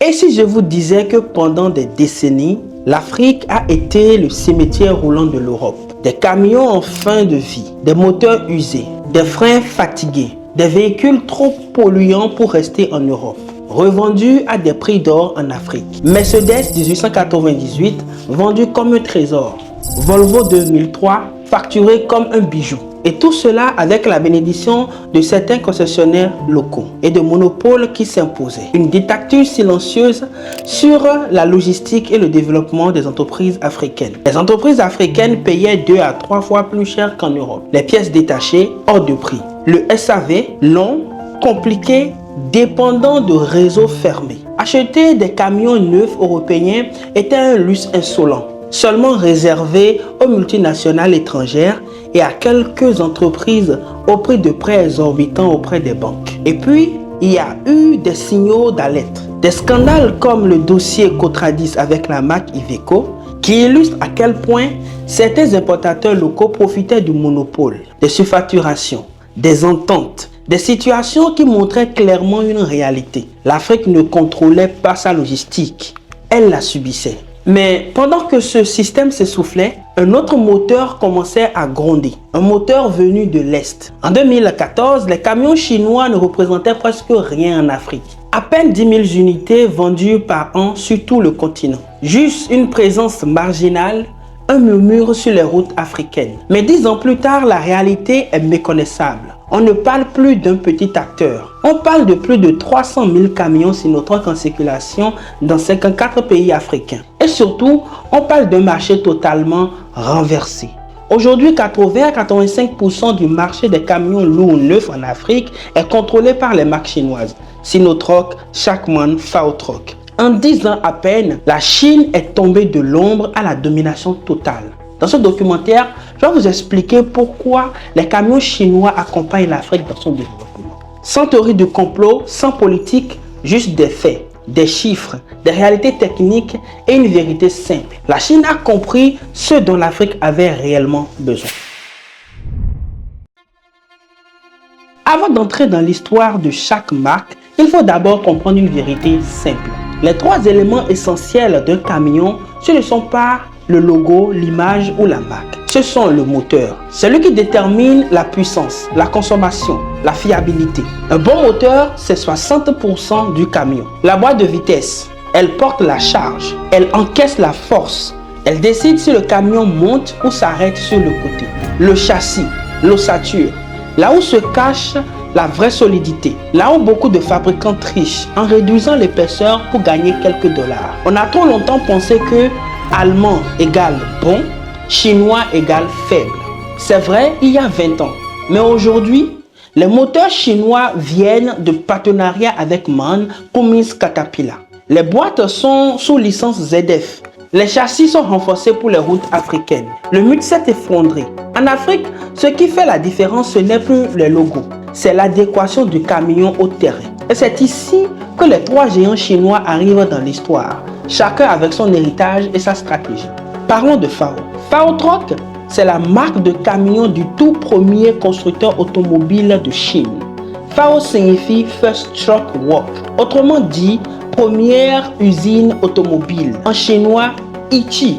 Et si je vous disais que pendant des décennies, l'Afrique a été le cimetière roulant de l'Europe. Des camions en fin de vie, des moteurs usés, des freins fatigués, des véhicules trop polluants pour rester en Europe, revendus à des prix d'or en Afrique. Mercedes 1898, vendu comme un trésor. Volvo 2003, facturé comme un bijou. Et tout cela avec la bénédiction de certains concessionnaires locaux et de monopoles qui s'imposaient. Une dictature silencieuse sur la logistique et le développement des entreprises africaines. Les entreprises africaines payaient 2 à 3 fois plus cher qu'en Europe. Les pièces détachées hors de prix. Le SAV, long, compliqué, dépendant de réseaux fermés. Acheter des camions neufs européens était un luxe insolent, seulement réservé aux multinationales étrangères et à quelques entreprises au prix de prêts exorbitants auprès des banques. Et puis, il y a eu des signaux d'alerte. Des scandales comme le dossier Cotradis avec la marque Iveco qui illustrent à quel point certains importateurs locaux profitaient du monopole, des surfacturations, des ententes, des situations qui montraient clairement une réalité. L'Afrique ne contrôlait pas sa logistique, elle la subissait. Mais pendant que ce système s'essoufflait, un autre moteur commençait à gronder. Un moteur venu de l'Est. En 2014, les camions chinois ne représentaient presque rien en Afrique. À peine 10 000 unités vendues par an sur tout le continent. Juste une présence marginale, un murmure sur les routes africaines. Mais 10 ans plus tard, la réalité est méconnaissable. On ne parle plus d'un petit acteur. On parle de plus de 300 000 camions Sinotruk en circulation dans 54 pays africains. Et surtout, on parle d'un marché totalement renversé. Aujourd'hui, 80 à 85% du marché des camions lourds neufs en Afrique est contrôlé par les marques chinoises. Sinotruk, Shackman, Faotruk. En 10 ans à peine, la Chine est tombée de l'ombre à la domination totale. Dans ce documentaire, je vais vous expliquer pourquoi les camions chinois accompagnent l'Afrique dans son développement. Sans théorie de complot, sans politique, juste des faits, des chiffres, des réalités techniques et une vérité simple. La Chine a compris ce dont l'Afrique avait réellement besoin. Avant d'entrer dans l'histoire de chaque marque, il faut d'abord comprendre une vérité simple. Les 3 éléments essentiels d'un camion, ce ne sont pas le logo, l'image ou la marque. Ce sont le moteur, celui qui détermine la puissance, la consommation, la fiabilité. Un bon moteur, c'est 60% du camion. La boîte de vitesse, elle porte la charge, elle encaisse la force, elle décide si le camion monte ou s'arrête sur le côté. Le châssis, l'ossature, là où se cache la vraie solidité, là où beaucoup de fabricants trichent en réduisant l'épaisseur pour gagner quelques dollars. On a trop longtemps pensé que allemand égale bon, chinois égale faible. C'est vrai, il y a 20 ans. Mais aujourd'hui, les moteurs chinois viennent de partenariats avec MAN, Cummins, Caterpillar. Les boîtes sont sous licence ZF. Les châssis sont renforcés pour les routes africaines. Le mur s'est effondré. En Afrique, ce qui fait la différence, ce n'est plus les logos. C'est l'adéquation du camion au terrain. Et c'est ici que les 3 géants chinois arrivent dans l'histoire, chacun avec son héritage et sa stratégie. Parlons de Fao. Faotruk, c'est la marque de camion du tout premier constructeur automobile de Chine. Fao signifie First Truck Work, autrement dit, première usine automobile. En chinois, Ichi,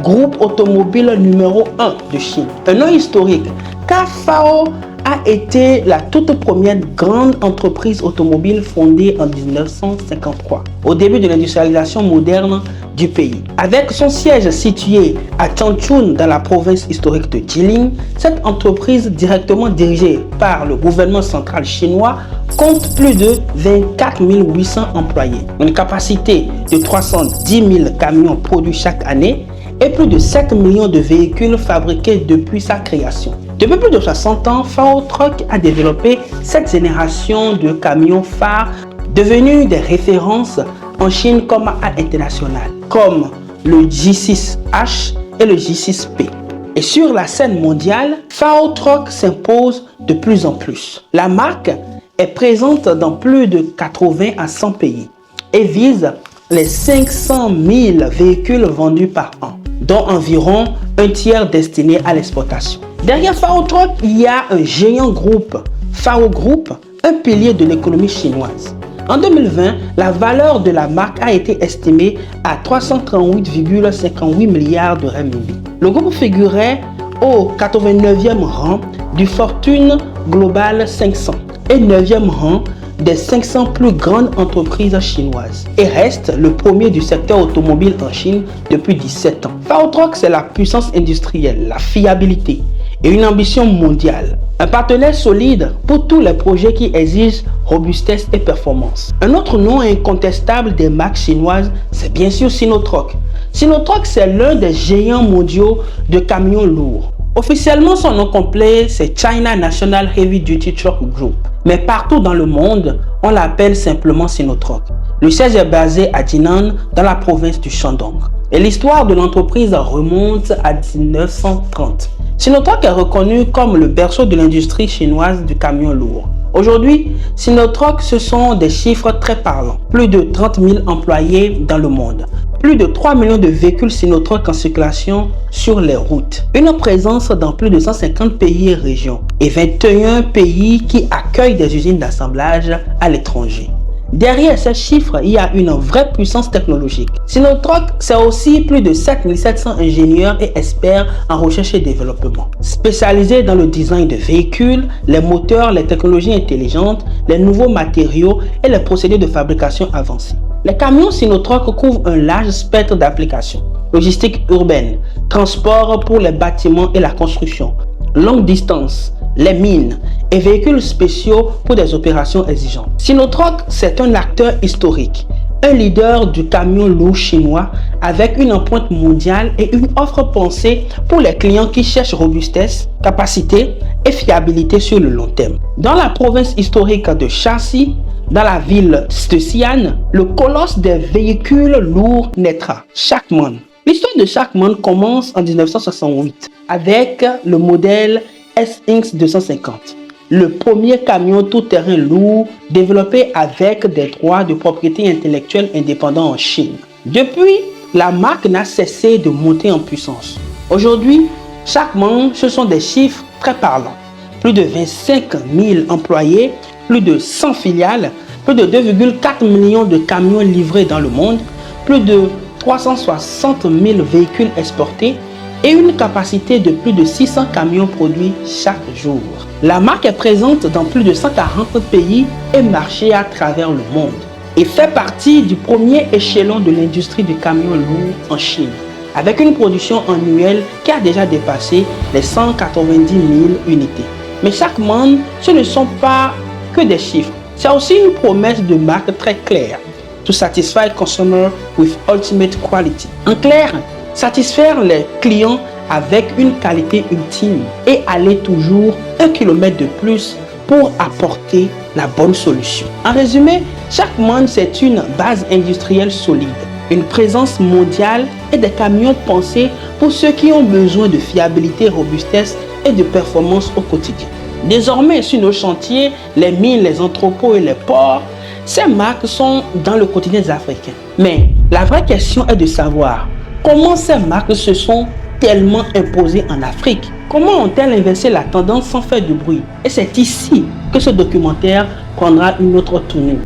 groupe automobile numéro 1 de Chine. Un nom historique, car Fao a été la toute première grande entreprise automobile fondée en 1953, au début de l'industrialisation moderne du pays. Avec son siège situé à Changchun dans la province historique de Jilin, cette entreprise directement dirigée par le gouvernement central chinois compte plus de 24 800 employés, une capacité de 310 000 camions produits chaque année et plus de 7 millions de véhicules fabriqués depuis sa création. Depuis plus de 60 ans, Faotruk a développé cette génération de camions phares devenus des références en Chine comme à l'international, comme le J6H et le J6P. Et sur la scène mondiale, Faotruk s'impose de plus en plus. La marque est présente dans plus de 80 à 100 pays et vise les 500 000 véhicules vendus par an, dont environ un tiers destiné à l'exportation. Derrière Faotruk, il y a un géant groupe, Fao Group, un pilier de l'économie chinoise. En 2020, la valeur de la marque a été estimée à 338,58 milliards de renminbi. Le groupe figurait au 89e rang du Fortune Global 500 et 9e rang des 500 plus grandes entreprises chinoises et reste le premier du secteur automobile en Chine depuis 17 ans. Faotrok, c'est la puissance industrielle, la fiabilité et une ambition mondiale. Un partenaire solide pour tous les projets qui exigent robustesse et performance. Un autre nom incontestable des marques chinoises, c'est bien sûr Sinotruk. Sinotruk, c'est l'un des géants mondiaux de camions lourds. Officiellement, son nom complet, c'est China National Heavy Duty Truck Group. Mais partout dans le monde, on l'appelle simplement Sinotruk. Le siège est basé à Jinan, dans la province du Shandong. Et l'histoire de l'entreprise remonte à 1930. Sinotruk est reconnu comme le berceau de l'industrie chinoise du camion lourd. Aujourd'hui, Sinotruk, ce sont des chiffres très parlants. Plus de 30 000 employés dans le monde. Plus de 3 millions de véhicules Sinotruk en circulation sur les routes. Une présence dans plus de 150 pays et régions. Et 21 pays qui accueillent des usines d'assemblage à l'étranger. Derrière ces chiffres, il y a une vraie puissance technologique. Sinotruk, c'est aussi plus de 7700 ingénieurs et experts en recherche et développement, spécialisés dans le design de véhicules, les moteurs, les technologies intelligentes, les nouveaux matériaux et les procédés de fabrication avancés. Les camions Sinotruk couvrent un large spectre d'applications. Logistique urbaine, transport pour les bâtiments et la construction, longue distance, les mines et véhicules spéciaux pour des opérations exigeantes. Sinotruk, c'est un acteur historique, un leader du camion lourd chinois avec une empreinte mondiale et une offre pensée pour les clients qui cherchent robustesse, capacité et fiabilité sur le long terme. Dans la province historique de Shaanxi, dans la ville de Xi'an, le colosse des véhicules lourds naîtra, Shackman. L'histoire de Shackman commence en 1968 avec le modèle SX 250, le premier camion tout-terrain lourd développé avec des droits de propriété intellectuelle indépendants en Chine. Depuis, la marque n'a cessé de monter en puissance. Aujourd'hui, Shackman, ce sont des chiffres très parlants. Plus de 25 000 employés, plus de 100 filiales, plus de 2,4 millions de camions livrés dans le monde, plus de 360 000 véhicules exportés, et une capacité de plus de 600 camions produits chaque jour. La marque est présente dans plus de 140 pays et marchés à travers le monde et fait partie du premier échelon de l'industrie du camion lourd en Chine, avec une production annuelle qui a déjà dépassé les 190 000 unités. Mais Shackman, ce ne sont pas que des chiffres, c'est aussi une promesse de marque très claire: to satisfy consumers with ultimate quality. En clair, satisfaire les clients avec une qualité ultime et aller toujours 1 kilomètre de plus pour apporter la bonne solution. En résumé, Shackman, c'est une base industrielle solide, une présence mondiale et des camions pensés pour ceux qui ont besoin de fiabilité, robustesse et de performance au quotidien. Désormais, sur nos chantiers, les mines, les entrepôts et les ports, ces marques sont dans le quotidien des Africains. Mais la vraie question est de savoir comment ces marques se sont tellement imposées en Afrique. Comment ont-elles inversé la tendance sans faire de bruit? Et c'est ici que ce documentaire prendra une autre tournure.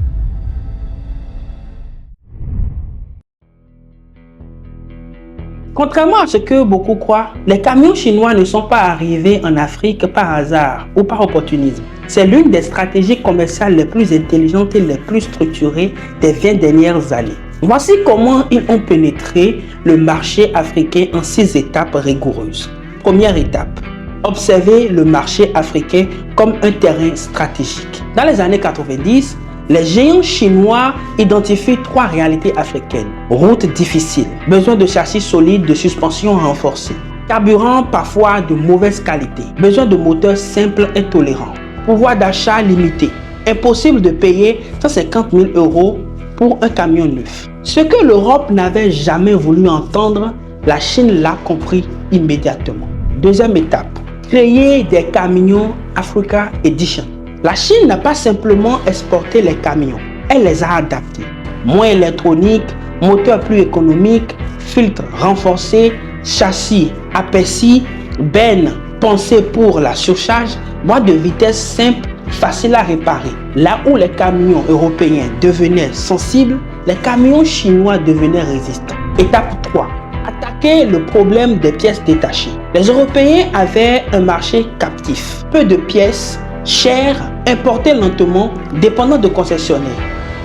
Contrairement à ce que beaucoup croient, les camions chinois ne sont pas arrivés en Afrique par hasard ou par opportunisme. C'est l'une des stratégies commerciales les plus intelligentes et les plus structurées des 20 dernières années. Voici comment ils ont pénétré le marché africain en 6 étapes rigoureuses. Première étape, observer le marché africain comme un terrain stratégique. Dans les années 90, les géants chinois identifient 3 réalités africaines. Routes difficiles, besoin de châssis solides de suspension renforcée, carburant parfois de mauvaise qualité, besoin de moteurs simples et tolérants, pouvoir d'achat limité, impossible de payer 150 000 € pour un camion neuf. Ce que l'Europe n'avait jamais voulu entendre, la Chine l'a compris immédiatement. Deuxième étape, créer des camions Africa Edition. La Chine n'a pas simplement exporté les camions, elle les a adaptés. Moins électronique, moteur plus économique, filtre renforcé, châssis apaisi, benne pensée pour la surcharge, boîte de vitesse simple faciles à réparer. Là où les camions européens devenaient sensibles, les camions chinois devenaient résistants. Étape 3. Attaquer le problème des pièces détachées. Les Européens avaient un marché captif. Peu de pièces, chères, importées lentement, dépendant de concessionnaires.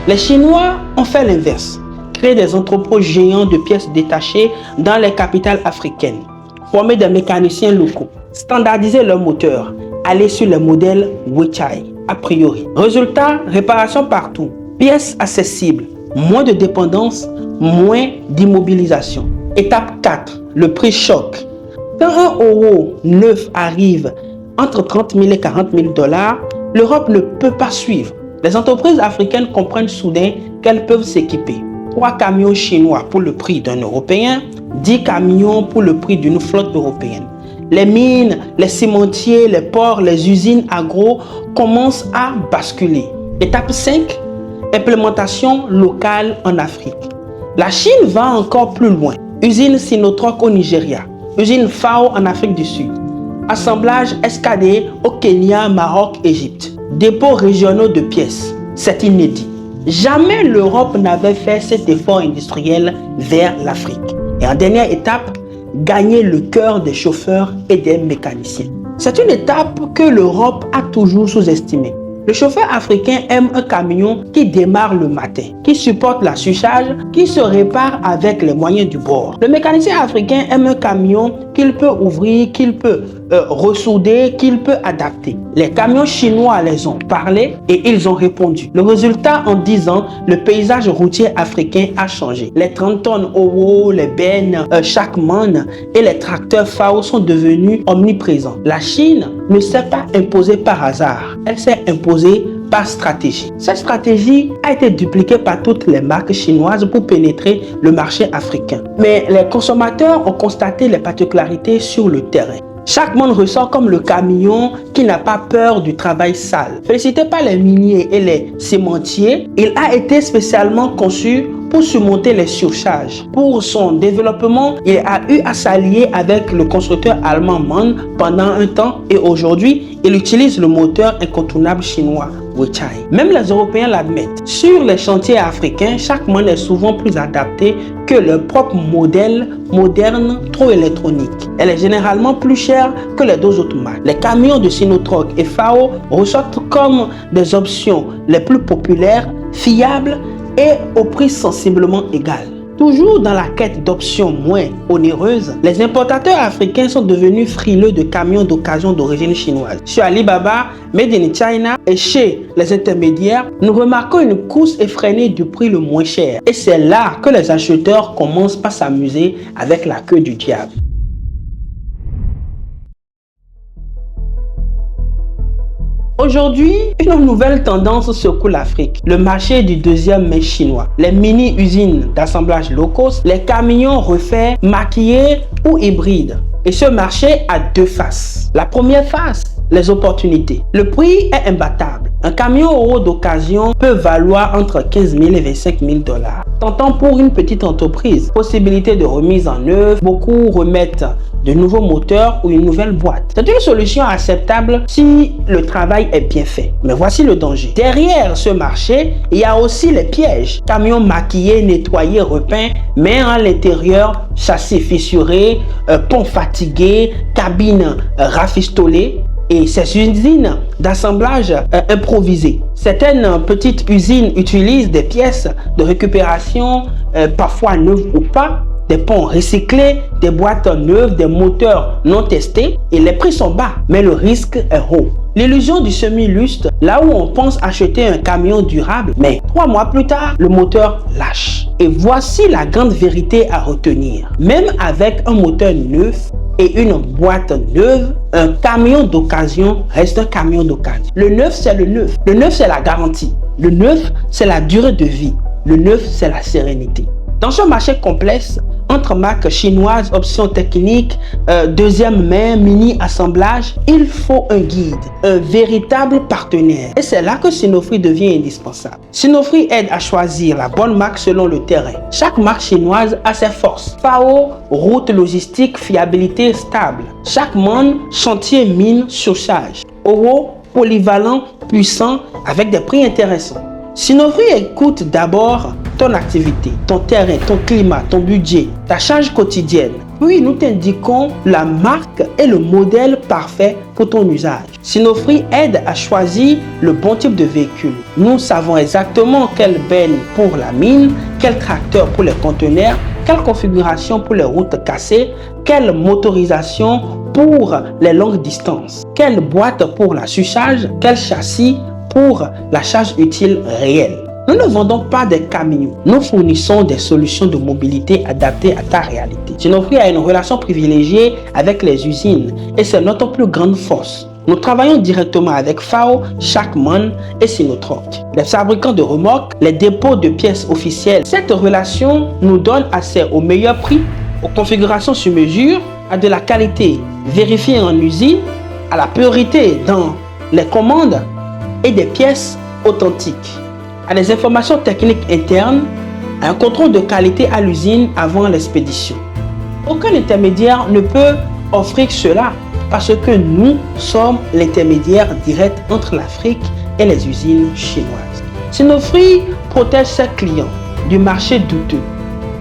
Les Chinois ont fait l'inverse. Créer des entrepôts géants de pièces détachées dans les capitales africaines. Former des mécaniciens locaux. Standardiser leurs moteurs. Aller sur les modèles Weichai, a priori. Résultat, réparation partout. Pièces accessibles. Moins de dépendance, moins d'immobilisation. Étape 4. Le prix choc. Quand un euro neuf arrive entre 30 000 et 40 000 $, l'Europe ne peut pas suivre. Les entreprises africaines comprennent soudain qu'elles peuvent s'équiper. 3 camions chinois pour le prix d'un Européen, 10 camions pour le prix d'une flotte européenne. Les mines, les cimentiers, les ports, les usines agro commencent à basculer. Étape 5. Implémentation locale en Afrique. La Chine va encore plus loin. Usine Sinotruk au Nigeria. Usine FAO en Afrique du Sud. Assemblage SKD au Kenya, Maroc, Égypte. Dépôts régionaux de pièces. C'est inédit. Jamais l'Europe n'avait fait cet effort industriel vers l'Afrique. Et en dernière étape, gagner le cœur des chauffeurs et des mécaniciens. C'est une étape que l'Europe a toujours sous-estimée. Le chauffeur africain aime un camion qui démarre le matin, qui supporte la surcharge, qui se répare avec les moyens du bord. Le mécanicien africain aime un camion qu'il peut ouvrir, qu'il peut ressouder, qu'il peut adapter. Les camions chinois les ont parlé et ils ont répondu. Le résultat, en 10 ans, le paysage routier africain a changé. Les 30 tonnes OWO, les bennes, Shackman et les tracteurs FAO sont devenus omniprésents. La Chine ne s'est pas imposée par hasard. Elle s'est imposée par stratégie. Cette stratégie a été dupliquée par toutes les marques chinoises pour pénétrer le marché africain. Mais les consommateurs ont constaté les particularités sur le terrain. Chaque monde ressort comme le camion qui n'a pas peur du travail sale. Félicité par les miniers et les cimentiers, il a été spécialement conçu pour surmonter les surcharges. Pour son développement, il a eu à s'allier avec le constructeur allemand MAN pendant un temps et aujourd'hui, il utilise le moteur incontournable chinois Weichai. Même les Européens l'admettent. Sur les chantiers africains, chaque MAN est souvent plus adapté que leur propre modèle moderne trop électronique. Elle est généralement plus chère que les 2 autres marques. Les camions de Sinotruk et FAO ressortent comme des options les plus populaires, fiables et au prix sensiblement égal. Toujours dans la quête d'options moins onéreuses, les importateurs africains sont devenus frileux de camions d'occasion d'origine chinoise. Sur Alibaba, Made in China et chez les intermédiaires, nous remarquons une course effrénée du prix le moins cher. Et c'est là que les acheteurs commencent par s'amuser avec la queue du diable. Aujourd'hui, une nouvelle tendance secoue l'Afrique. Le marché du deuxième main chinois. Les mini-usines d'assemblage low cost, les camions refaits, maquillés ou hybrides. Et ce marché a 2 faces. La première face, les opportunités. Le prix est imbattable. Un camion euro d'occasion peut valoir entre 15 000 et 25 000 $. Tentant pour une petite entreprise. Possibilité de remise en œuvre. Beaucoup remettent de nouveaux moteurs ou une nouvelle boîte. C'est une solution acceptable si le travail est bien fait. Mais voici le danger. Derrière ce marché, il y a aussi les pièges. Camions maquillés, nettoyés, repeints, mais à l'intérieur, châssis fissuré, pont fatigué, cabine rafistolée. Et ces usines d'assemblage improvisées. Certaines petites usines utilisent des pièces de récupération, parfois neuves ou pas, des ponts recyclés, des boîtes neuves, des moteurs non testés et les prix sont bas, mais le risque est haut. L'illusion du semi-lustre, là où on pense acheter un camion durable, mais 3 mois plus tard, le moteur lâche. Et voici la grande vérité à retenir. Même avec un moteur neuf et une boîte neuve, un camion d'occasion reste un camion d'occasion. Le neuf, c'est le neuf. Le neuf, c'est la garantie. Le neuf, c'est la durée de vie. Le neuf, c'est la sérénité. Dans ce marché complexe, entre marques chinoises, options techniques, deuxième main, mini-assemblage, il faut un guide, un véritable partenaire. Et c'est là que Sinofree devient indispensable. Sinofree aide à choisir la bonne marque selon le terrain. Chaque marque chinoise a ses forces. FAO, route logistique, fiabilité stable. Chaque MAN, chantier, mine, surcharge. OWO, polyvalent, puissant, avec des prix intéressants. Sinofri écoute d'abord ton activité, ton terrain, ton climat, ton budget, ta charge quotidienne. Puis nous t'indiquons la marque et le modèle parfait pour ton usage. Sinofri aide à choisir le bon type de véhicule. Nous savons exactement quelle benne pour la mine, quel tracteur pour les conteneurs, quelle configuration pour les routes cassées, quelle motorisation pour les longues distances, quelle boîte pour la surcharge, quel châssis pour la charge utile réelle. Nous ne vendons pas des camions, nous fournissons des solutions de mobilité adaptées à ta réalité. Sinofri a une relation privilégiée avec les usines et c'est notre plus grande force. Nous travaillons directement avec FAO, Shackman et Sinotruk, les fabricants de remorques, les dépôts de pièces officielles. Cette relation nous donne accès au meilleur prix, aux configurations sur mesure, à de la qualité vérifiée en usine, à la priorité dans les commandes et des pièces authentiques, à des informations techniques internes, à un contrôle de qualité à l'usine avant l'expédition. Aucun intermédiaire ne peut offrir cela parce que nous sommes l'intermédiaire direct entre l'Afrique et les usines chinoises. Sinofri protège ses clients du marché douteux.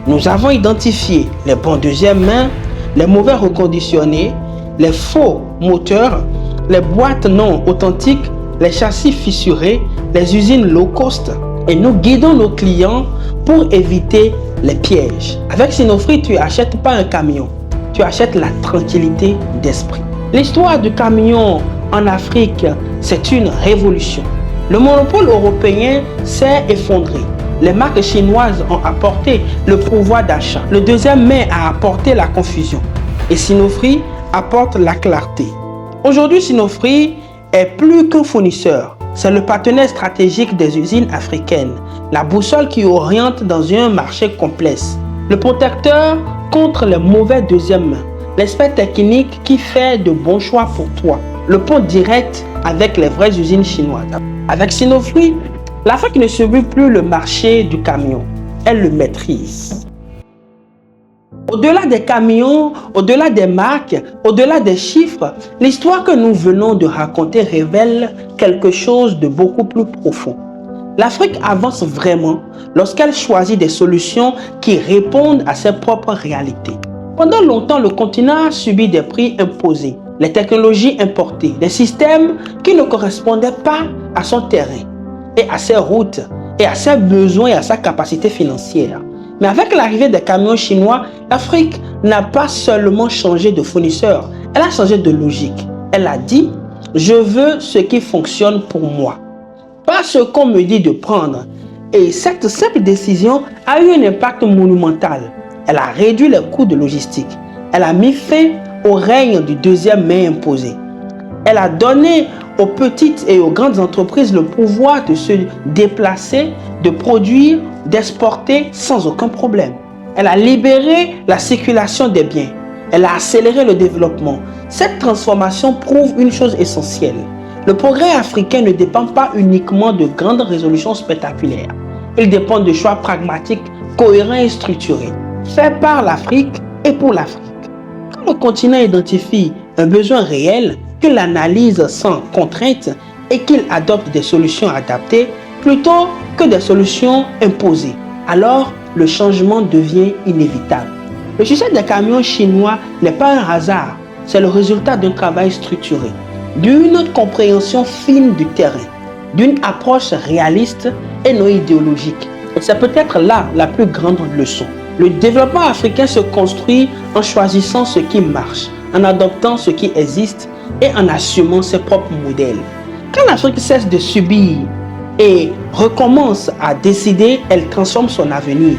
Nous avons identifié les bons deuxième main, les mauvais reconditionnés, les faux moteurs, les boîtes non authentiques, les châssis fissurés, les usines low cost et nous guidons nos clients pour éviter les pièges. Avec Sinofri, tu n'achètes pas un camion, tu achètes la tranquillité d'esprit. L'histoire du camion en Afrique, c'est une révolution. Le monopole européen s'est effondré. Les marques chinoises ont apporté le pouvoir d'achat. Le deuxième main a apporté la confusion. Et Sinofri apporte la clarté. Aujourd'hui, Sinofri est plus qu'un fournisseur. C'est le partenaire stratégique des usines africaines, la boussole qui oriente dans un marché complexe, le protecteur contre les mauvais deuxième mains, l'expert technique qui fait de bons choix pour toi, le pont direct avec les vraies usines chinoises. Avec Sinofri, l'Afrique ne subit plus le marché du camion, elle le maîtrise. Au-delà des camions, au-delà des marques, au-delà des chiffres, l'histoire que nous venons de raconter révèle quelque chose de beaucoup plus profond. L'Afrique avance vraiment lorsqu'elle choisit des solutions qui répondent à ses propres réalités. Pendant longtemps, le continent a subi des prix imposés, les technologies importées, des systèmes qui ne correspondaient pas à son terrain et à ses routes et à ses besoins et à sa capacité financière. Mais avec l'arrivée des camions chinois, l'Afrique n'a pas seulement changé de fournisseur, elle a changé de logique. Elle a dit, je veux ce qui fonctionne pour moi, pas ce qu'on me dit de prendre. Et cette simple décision a eu un impact monumental. Elle a réduit les coûts de logistique. Elle a mis fin au règne du deuxième main imposé. Elle a donné aux petites et aux grandes entreprises le pouvoir de se déplacer, de produire, d'exporter sans aucun problème. Elle a libéré la circulation des biens. Elle a accéléré le développement. Cette transformation prouve une chose essentielle. Le progrès africain ne dépend pas uniquement de grandes résolutions spectaculaires. Il dépend de choix pragmatiques, cohérents et structurés, faits par l'Afrique et pour l'Afrique. Quand le continent identifie un besoin réel, qu'il l'analyse sans contrainte et qu'il adopte des solutions adaptées plutôt que des solutions imposées, alors le changement devient inévitable. Le succès des camions chinois n'est pas un hasard, c'est le résultat d'un travail structuré, d'une compréhension fine du terrain, d'une approche réaliste et non idéologique. Et c'est peut-être là la plus grande leçon. Le développement africain se construit en choisissant ce qui marche, en adoptant ce qui existe et en assumant ses propres modèles. Quand l'Afrique cesse de subir et recommence à décider, elle transforme son avenir.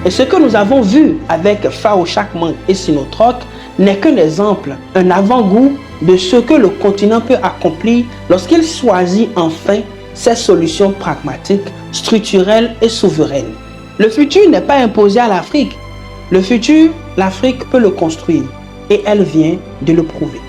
Et ce que nous avons vu avec FAO, Shackman et Sinotruk n'est qu'un exemple, un avant-goût de ce que le continent peut accomplir lorsqu'il choisit enfin ses solutions pragmatiques, structurelles et souveraines. Le futur n'est pas imposé à l'Afrique. Le futur, l'Afrique peut le construire et elle vient de le prouver.